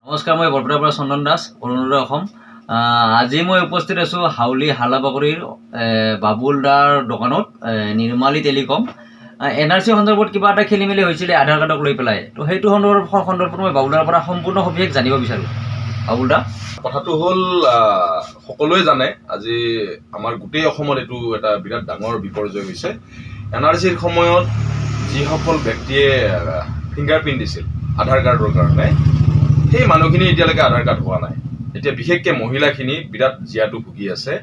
নমস্কাৰ, মই বৰপেটাৰ পৰা চন্দন দাস, অৰুণোদয় অসম। আজি মই উপস্থিত আছোঁ হাউলি হালাবাকৰিৰ বাবুল দাৰ দোকানত, নিৰ্মালী টেলিকম। NRC সন্দৰ্ভত কিবা এটা খেলি মেলি হৈছিলে আধাৰ কাৰ্ডক লৈ পেলাই। তো সেইটো সন্দৰ্ভত মই বাবুল দাৰ পৰা সম্পূৰ্ণ সবিশেষ জানিব বিচাৰোঁ। বাবুল দা, কথাটো হ'ল সকলোৱে জানে আজি আমাৰ গোটেই অসমত এইটো এটা বিৰাট ডাঙৰ বিপৰ্যয় হৈছে। NRCৰ সময়ত যিসকল ব্যক্তিয়ে ফিংগাৰপ্ৰিণ্ট দিছিল আধাৰ কাৰ্ডৰ কাৰণে, সেই মানুহখিনি এতিয়ালৈকে আধাৰ কাৰ্ড হোৱা নাই। এতিয়া বিশেষকৈ মহিলাখিনি বিৰাট জীয়াটো ভুগি আছে।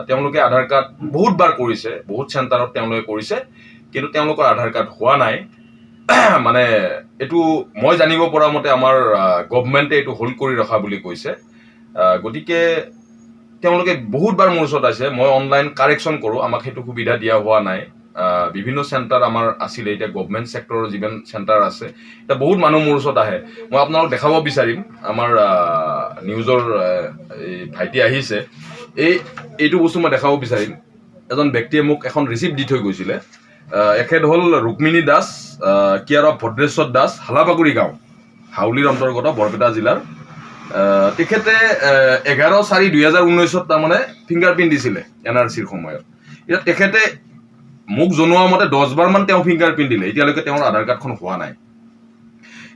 তেওঁলোকে আধাৰ কাৰ্ড বহুতবাৰ কৰিছে, বহুত চেণ্টাৰত তেওঁলোকে কৰিছে, কিন্তু তেওঁলোকৰ আধাৰ কাৰ্ড হোৱা নাই। মানে এইটো মই জানিব পৰা মতে আমাৰ গভমেণ্টে এইটো হোল্ড কৰি ৰখা বুলি কৈছে। গতিকে তেওঁলোকে বহুতবাৰ মোৰ ওচৰত আছে, মই অনলাইন কাৰেকশ্যন কৰোঁ, আমাক সেইটো সুবিধা দিয়া হোৱা নাই। বিভিন্ন চেণ্টাৰ আমাৰ আছিলে, এতিয়া গভমেণ্ট ছেক্টৰৰ যিমান চেণ্টাৰ আছে, এতিয়া বহুত মানুহ মোৰ ওচৰত আহে। মই আপোনালোক দেখাব বিচাৰিম, আমাৰ নিউজৰ ভাইটি আহিছে, এইটো বস্তু মই দেখাব বিচাৰিম। এজন ব্যক্তিয়ে মোক এখন ৰিচিপ্ট দি থৈ গৈছিলে। এখেত হ'ল ৰুক্মিণী দাস, কেয়াৰ অফ ভদ্ৰেশ্বৰ দাস, হালাবাকৰি গাঁও, হাউলিৰ অন্তৰ্গত, বৰপেটা জিলাৰ। তেখেতে 11/4/2019 তাৰমানে ফিংগাৰপ্ৰিণ্ট দিছিলে NRCৰ সময়ত। এতিয়া তেখেতে মোক জনোৱা মতে 10বাৰমান তেওঁ ফিংগাৰপ্ৰিণ্ট দিলে, এতিয়ালৈকে তেওঁৰ আধাৰ কাৰ্ডখন হোৱা নাই।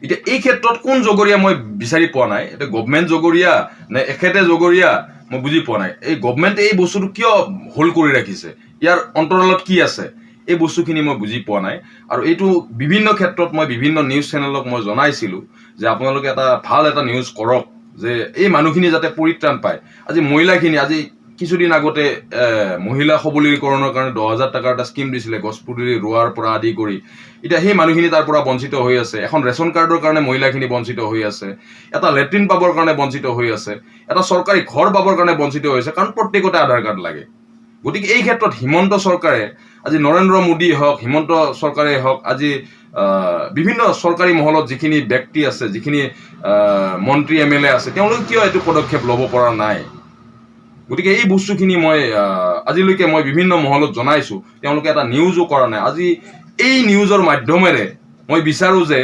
এতিয়া এই ক্ষেত্ৰত কোন জগৰীয়া মই বিচাৰি পোৱা নাই। এতিয়া গভমেণ্ট জগৰীয়া নে এখেতে জগৰীয়া মই বুজি পোৱা নাই। এই গভমেণ্টে এই বস্তুটো কিয় হোল্ড কৰি ৰাখিছে, ইয়াৰ অন্তৰালত কি আছে, এই বস্তুখিনি মই বুজি পোৱা নাই। আৰু এইটো বিভিন্ন ক্ষেত্ৰত মই বিভিন্ন নিউজ চেনেলক মই জনাইছিলোঁ যে আপোনালোকে ভাল এটা নিউজ কৰক, যে এই মানুহখিনি যাতে পৰিত্ৰাণ পায়। আজি মহিলাখিনি, আজি কিছুদিন আগতে মহিলা সবলীকৰণৰ কাৰণে 10,000 টকাৰ এটা স্কিম দিছিলে, গছপুলি ৰোৱাৰ পৰা আদি কৰি। এতিয়া সেই মানুহখিনি তাৰ পৰা বঞ্চিত হৈ আছে। এখন ৰেচন কাৰ্ডৰ কাৰণে মহিলাখিনি বঞ্চিত হৈ আছে, এটা লেট্ৰিন পাবৰ কাৰণে বঞ্চিত হৈ আছে, এটা চৰকাৰী ঘৰ পাবৰ কাৰণে বঞ্চিত হৈ আছে, কাৰণ প্ৰত্যেকতে আধাৰ কাৰ্ড লাগে। গতিকে এই ক্ষেত্ৰত হিমন্ত চৰকাৰে, আজি নৰেন্দ্ৰ মোদী হওক, হিমন্ত চৰকাৰে হওক, আজি বিভিন্ন চৰকাৰী মহলত যিখিনি ব্যক্তি আছে, যিখিনি মন্ত্ৰী MLA আছে, তেওঁলোকে কিয় এইটো পদক্ষেপ ল'ব পৰা নাই? গতিকে এই বস্তুখিনি মই আজিলৈকে মই বিভিন্ন মহলত জনাইছোঁ, তেওঁলোকে এটা নিউজো কৰা নাই। আজি এই নিউজৰ মাধ্যমেৰে মই বিচাৰোঁ যে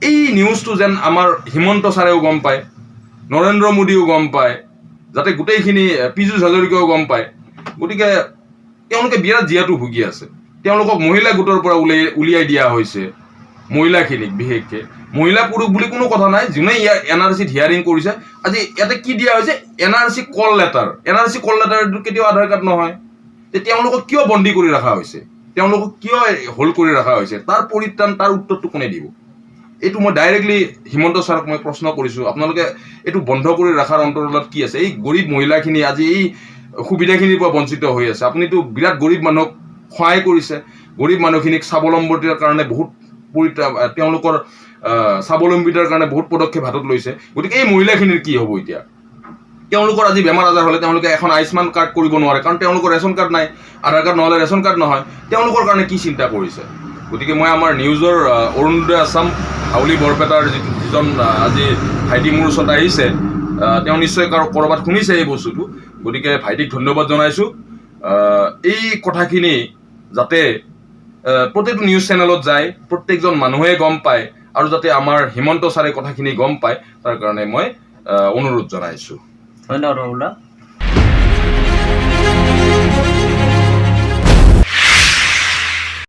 এই নিউজটো যেন আমাৰ হিমন্ত ছাৰেও গম পায়, নৰেন্দ্ৰ মোদীও গম পায়, যাতে গোটেইখিনি পীযুষ হাজৰিকাও গম পায়। গতিকে তেওঁলোকে বিৰাট জীয়াটো ভুগি আছে। তেওঁলোকক মহিলা গোটৰ পৰা উলিয়াই দিয়া হৈছে, মহিলাখিনিক বিশেষকৈ। মহিলা পুৰুষ বুলি কোনো কথা নাই, যোনে ইয়াৰ NRCত হিয়াৰিং কৰিছে। আজি ইয়াতে কি দিয়া হৈছে, NRC কল লেটাৰ। NRC কল লেটাৰটো কেতিয়াও আধাৰ কাৰ্ড নহয়। তেওঁলোকক কিয় বন্দী কৰি ৰখা হৈছে, তেওঁলোকক কিয় হোল্ড কৰি ৰখা হৈছে, তাৰ পৰিত্ৰাণ, তাৰ উত্তৰটো কোনে দিব? এইটো মই ডাইৰেক্টলি হিমন্ত ছাৰক মই প্ৰশ্ন কৰিছোঁ। আপোনালোকে এইটো বন্ধ কৰি ৰখাৰ অন্তৰালত কি আছে? এই গৰীব মহিলাখিনি আজি এই সুবিধাখিনিৰ পৰা বঞ্চিত হৈ আছে। আপুনিতো বিৰাট গৰীব মানুহক সহায় কৰিছে, গৰীব মানুহখিনিক স্বাৱলম্বিতাৰ কাৰণে বহুত তেওঁলোকৰ স্বাৱলম্বিতাৰ কাৰণে বহুত পদক্ষেপ হাতত লৈছে। গতিকে এই মহিলাখিনিৰ কি হ'ব এতিয়া? তেওঁলোকৰ আজি বেমাৰ আজাৰ হ'লে তেওঁলোকে এখন আয়ুষ্মান কাৰ্ড কৰিব নোৱাৰে, কাৰণ তেওঁলোকৰ ৰেচন কাৰ্ড নাই। আধাৰ কাৰ্ড নহ'লে ৰেচন কাৰ্ড নহয়। তেওঁলোকৰ কাৰণে কি চিন্তা কৰিছে? গতিকে মই আমাৰ নিউজৰ অৰুণোদয় আছাম, হাউলি বৰপেটাৰ যিজন আজি ভাইটি মোৰ ওচৰত আহিছে, তেওঁ নিশ্চয় ক'ৰবাত শুনিছে এই বস্তুটো। গতিকে ভাইটিক ধন্যবাদ জনাইছোঁ। এই কথাখিনি যাতে প্ৰতিটো নিউজ চেনেলত যায়, প্ৰত্যেকজন মানুহে গম পায়, আৰু যাতে আমাৰ হিমন্ত ছাৰে কথাখিনি গম পায়, তাৰ কাৰণে মই অনুৰোধ জনাইছোঁ। ধন্যবাদ বাবুল দা।